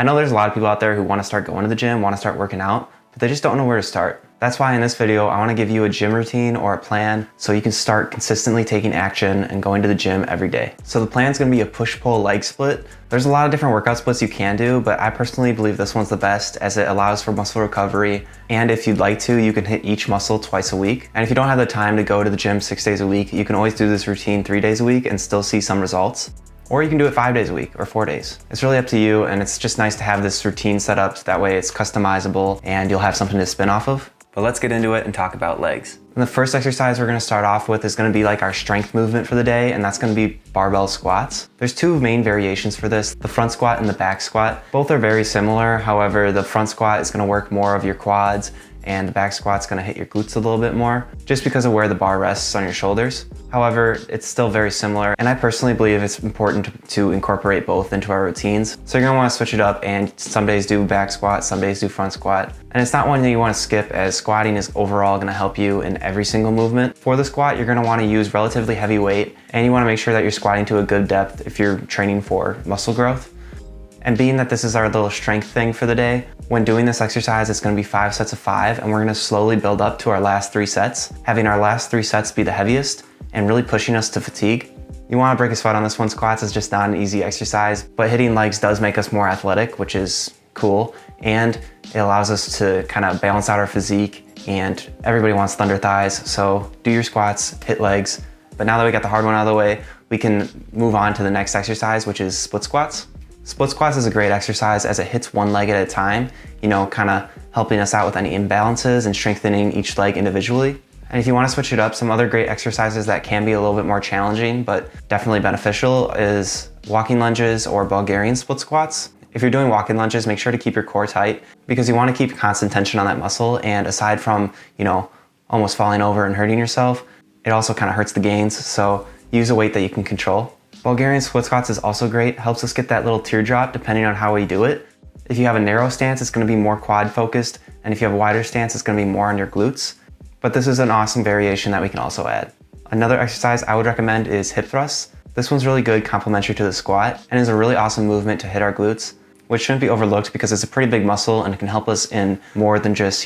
I know there's a lot of people out there who want to start going to the gym, want to start working out, but they just don't know where to start. That's why in this video, I want to give you a gym routine or a plan so you can start consistently taking action and going to the gym every day. So the plan is going to be a push-pull leg split. There's a lot of different workout splits you can do, but I personally believe this one's the best as it allows for muscle recovery. And if you'd like to, you can hit each muscle twice a week. And if you don't have the time to go to the gym 6 days a week, you can always do this routine 3 days a week and still see some results. Or you can do it 5 days a week or 4 days. It's really up to you, and it's just nice to have this routine set up so that way it's customizable and you'll have something to spin off of. But let's get into it and talk about legs. And the first exercise we're gonna start off with is gonna be like our strength movement for the day, and that's gonna be barbell squats. There's two main variations for this, the front squat and the back squat. Both are very similar. However, the front squat is gonna work more of your quads and the back squat's gonna hit your glutes a little bit more just because of where the bar rests on your shoulders. However, it's still very similar, and I personally believe it's important to incorporate both into our routines. So you're gonna wanna switch it up and some days do back squat, some days do front squat. And it's not one that you wanna skip, as squatting is overall gonna help you in every single movement. For the squat, you're gonna wanna use relatively heavy weight, and you wanna make sure that you're squatting to a good depth if you're training for muscle growth. And being that this is our little strength thing for the day, when doing this exercise, it's gonna be 5 sets of 5, and we're gonna slowly build up to our last 3 sets, having our last 3 sets be the heaviest and really pushing us to fatigue. You wanna break a sweat on this one. Squats is just not an easy exercise, but hitting legs does make us more athletic, which is cool. And it allows us to kind of balance out our physique, and everybody wants thunder thighs. So do your squats, hit legs. But now that we got the hard one out of the way, we can move on to the next exercise, which is split squats. Split squats is a great exercise as it hits one leg at a time, kind of helping us out with any imbalances and strengthening each leg individually. And if you want to switch it up, some other great exercises that can be a little bit more challenging, but definitely beneficial, is walking lunges or Bulgarian split squats. If you're doing walking lunges, make sure to keep your core tight because you want to keep constant tension on that muscle. And aside from, almost falling over and hurting yourself, it also kind of hurts the gains. So use a weight that you can control. Bulgarian split squats is also great, helps us get that little teardrop depending on how we do it. If you have a narrow stance, it's gonna be more quad focused, and if you have a wider stance, it's gonna be more on your glutes. But this is an awesome variation that we can also add. Another exercise I would recommend is hip thrusts. This one's really good complementary to the squat and is a really awesome movement to hit our glutes, which shouldn't be overlooked because it's a pretty big muscle and it can help us in more than just,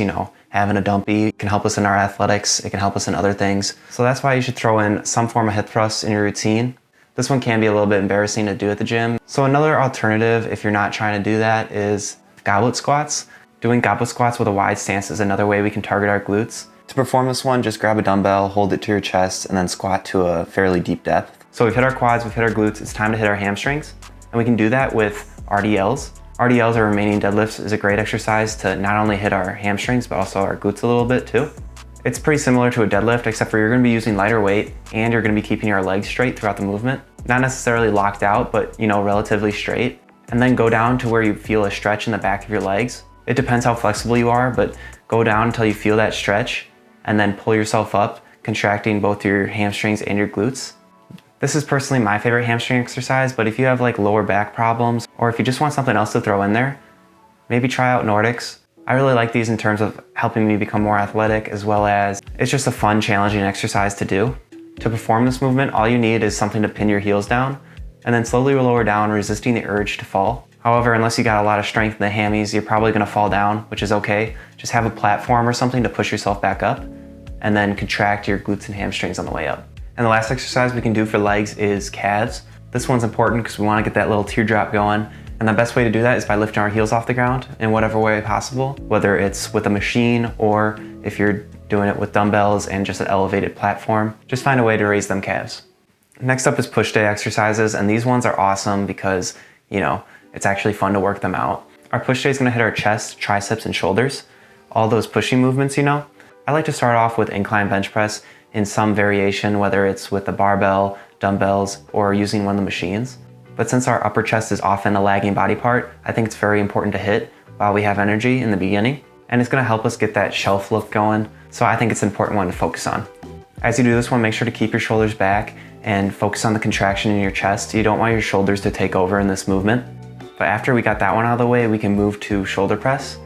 having a dumpy. It can help us in our athletics, it can help us in other things. So that's why you should throw in some form of hip thrusts in your routine. This one can be a little bit embarrassing to do at the gym. So another alternative, if you're not trying to do that, is goblet squats. Doing goblet squats with a wide stance is another way we can target our glutes. To perform this one, just grab a dumbbell, hold it to your chest, and then squat to a fairly deep depth. So we've hit our quads, we've hit our glutes, it's time to hit our hamstrings. And we can do that with RDLs. RDLs, or remaining deadlifts, is a great exercise to not only hit our hamstrings, but also our glutes a little bit too. It's pretty similar to a deadlift, except for you're gonna be using lighter weight and you're gonna be keeping your legs straight throughout the movement. Not necessarily locked out, but relatively straight. And then go down to where you feel a stretch in the back of your legs. It depends how flexible you are, but go down until you feel that stretch and then pull yourself up, contracting both your hamstrings and your glutes. This is personally my favorite hamstring exercise, but if you have like lower back problems, or if you just want something else to throw in there, maybe try out Nordics. I really like these in terms of helping me become more athletic, as well as it's just a fun, challenging exercise to do. To perform this movement, all you need is something to pin your heels down, and then slowly lower down, resisting the urge to fall. However, unless you got a lot of strength in the hammies, you're probably gonna fall down, which is okay. Just have a platform or something to push yourself back up, and then contract your glutes and hamstrings on the way up. And the last exercise we can do for legs is calves. This one's important because we wanna get that little teardrop going. And the best way to do that is by lifting our heels off the ground in whatever way possible, whether it's with a machine or if you're doing it with dumbbells and just an elevated platform. Just find a way to raise them calves. Next up is push day exercises, and these ones are awesome because, it's actually fun to work them out. Our push day is gonna hit our chest, triceps, and shoulders. All those pushing movements, I like to start off with incline bench press in some variation, whether it's with a barbell, dumbbells, or using one of the machines. But since our upper chest is often a lagging body part, I think it's very important to hit while we have energy in the beginning. And it's gonna help us get that shelf look going. So I think it's an important one to focus on. As you do this one, make sure to keep your shoulders back and focus on the contraction in your chest. You don't want your shoulders to take over in this movement. But after we got that one out of the way, we can move to shoulder press.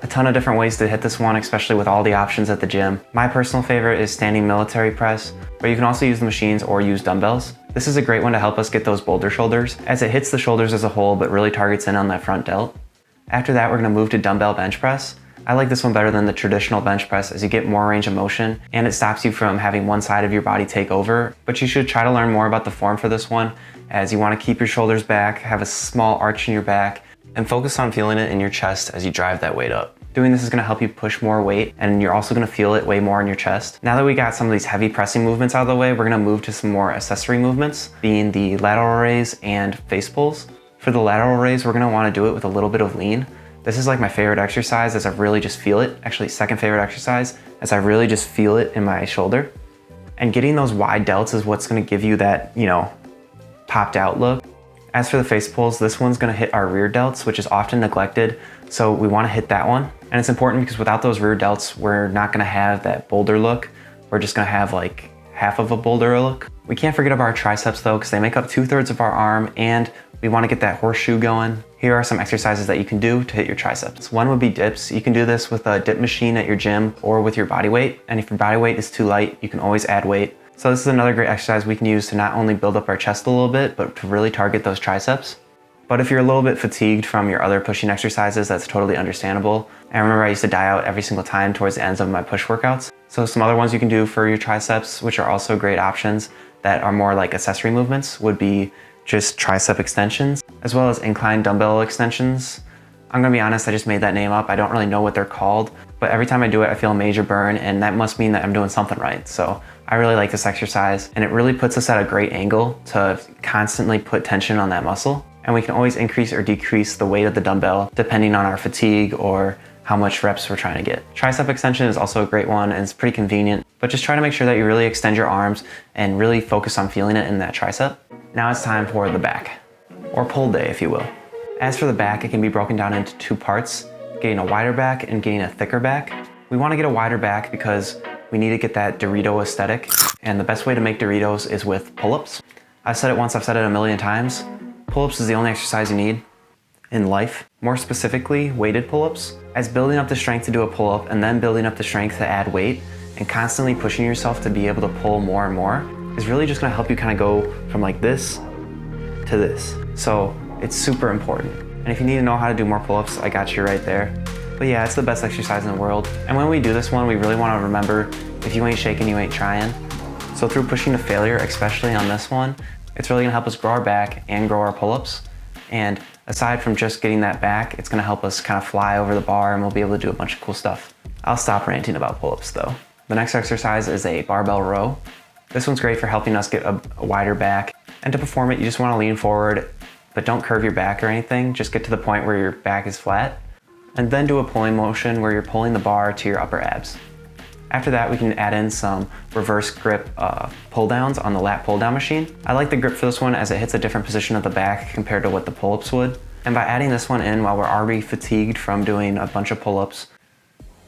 A ton of different ways to hit this one, especially with all the options at the gym. My personal favorite is standing military press, but you can also use the machines or use dumbbells. This is a great one to help us get those boulder shoulders, as it hits the shoulders as a whole but really targets in on that front delt. After that, we're gonna move to dumbbell bench press. I like this one better than the traditional bench press as you get more range of motion and it stops you from having one side of your body take over, but you should try to learn more about the form for this one as you wanna keep your shoulders back, have a small arch in your back, and focus on feeling it in your chest as you drive that weight up. Doing this is gonna help you push more weight and you're also gonna feel it way more in your chest. Now that we got some of these heavy pressing movements out of the way, we're gonna move to some more accessory movements, being the lateral raise and face pulls. For the lateral raise, we're gonna wanna do it with a little bit of lean. This is like my favorite exercise as I really just feel it. Actually, second favorite exercise as I really just feel it in my shoulder. And getting those wide delts is what's gonna give you that, popped out look. As for the face pulls, this one's gonna hit our rear delts, which is often neglected. So we wanna hit that one. And it's important because without those rear delts, we're not gonna have that boulder look. We're just gonna have like half of a boulder look. We can't forget about our triceps though, because they make up 2/3 of our arm and we wanna get that horseshoe going. Here are some exercises that you can do to hit your triceps. One would be dips. You can do this with a dip machine at your gym or with your body weight. And if your body weight is too light, you can always add weight. So this is another great exercise we can use to not only build up our chest a little bit, but to really target those triceps. But if you're a little bit fatigued from your other pushing exercises, that's totally understandable. I remember I used to die out every single time towards the ends of my push workouts. So some other ones you can do for your triceps, which are also great options that are more like accessory movements, would be just tricep extensions, as well as incline dumbbell extensions. I'm gonna be honest, I just made that name up. I don't really know what they're called, but every time I do it, I feel a major burn, and that must mean that I'm doing something right. So I really like this exercise, and it really puts us at a great angle to constantly put tension on that muscle. And we can always increase or decrease the weight of the dumbbell depending on our fatigue or how much reps we're trying to get. Tricep extension is also a great one, and it's pretty convenient, but just try to make sure that you really extend your arms and really focus on feeling it in that tricep. Now it's time for the back, or pull day if you will. As for the back, it can be broken down into two parts, getting a wider back and getting a thicker back. We wanna get a wider back because we need to get that Dorito aesthetic, and the best way to make Doritos is with pull-ups. I've said it once, I've said it a million times. Pull-ups is the only exercise you need in life. More specifically, weighted pull-ups. As building up the strength to do a pull-up and then building up the strength to add weight and constantly pushing yourself to be able to pull more and more is really just gonna help you kind of go from like this to this. So it's super important. And if you need to know how to do more pull-ups, I got you right there. But yeah, it's the best exercise in the world. And when we do this one, we really wanna remember, if you ain't shaking, you ain't trying. So through pushing to failure, especially on this one, it's really gonna help us grow our back and grow our pull-ups. And aside from just getting that back, it's gonna help us kind of fly over the bar and we'll be able to do a bunch of cool stuff. I'll stop ranting about pull-ups though. The next exercise is a barbell row. This one's great for helping us get a wider back. And to perform it, you just wanna lean forward, but don't curve your back or anything. Just get to the point where your back is flat. And then do a pulling motion where you're pulling the bar to your upper abs. After that, we can add in some reverse grip pull downs on the lat pull down machine. I like the grip for this one as it hits a different position of the back compared to what the pull-ups would. And by adding this one in while we're already fatigued from doing a bunch of pull-ups,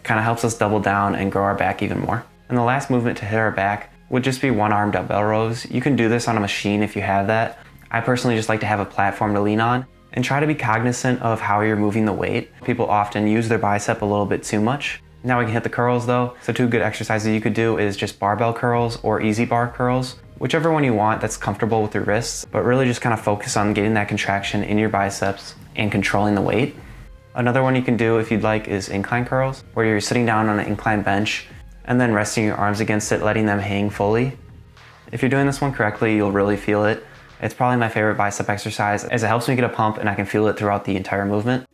kind of helps us double down and grow our back even more. And the last movement to hit our back would just be one arm dumbbell rows. You can do this on a machine if you have that. I personally just like to have a platform to lean on and try to be cognizant of how you're moving the weight. People often use their bicep a little bit too much. Now we can hit the curls though. So two good exercises you could do is just barbell curls or easy bar curls, whichever one you want that's comfortable with your wrists, but really just kind of focus on getting that contraction in your biceps and controlling the weight. Another one you can do if you'd like is incline curls, where you're sitting down on an incline bench and then resting your arms against it, letting them hang fully. If you're doing this one correctly, you'll really feel it. It's probably my favorite bicep exercise as it helps me get a pump and I can feel it throughout the entire movement.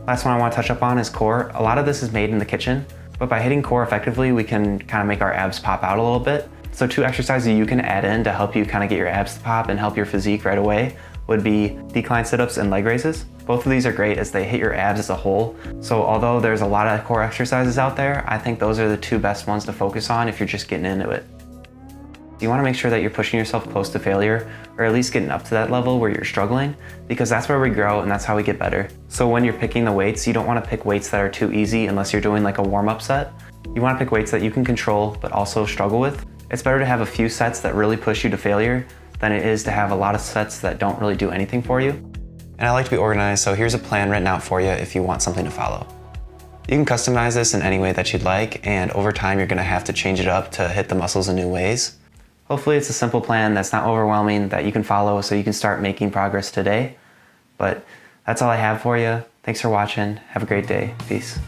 Last one I want to touch up on is core. A lot of this is made in the kitchen, but by hitting core effectively, we can kind of make our abs pop out a little bit. So two exercises you can add in to help you kind of get your abs to pop and help your physique right away would be decline sit-ups and leg raises. Both of these are great as they hit your abs as a whole. So although there's a lot of core exercises out there, I think those are the two best ones to focus on if you're just getting into it. You want to make sure that you're pushing yourself close to failure, or at least getting up to that level where you're struggling, because that's where we grow and that's how we get better. So when you're picking the weights, you don't want to pick weights that are too easy unless you're doing like a warm-up set. You want to pick weights that you can control but also struggle with. It's better to have a few sets that really push you to failure than it is to have a lot of sets that don't really do anything for you. And I like to be organized, so here's a plan written out for you if you want something to follow. You can customize this in any way that you'd like, and over time you're going to have to change it up to hit the muscles in new ways. Hopefully it's a simple plan that's not overwhelming, that you can follow so you can start making progress today. But that's all I have for you. Thanks for watching. Have a great day. Peace.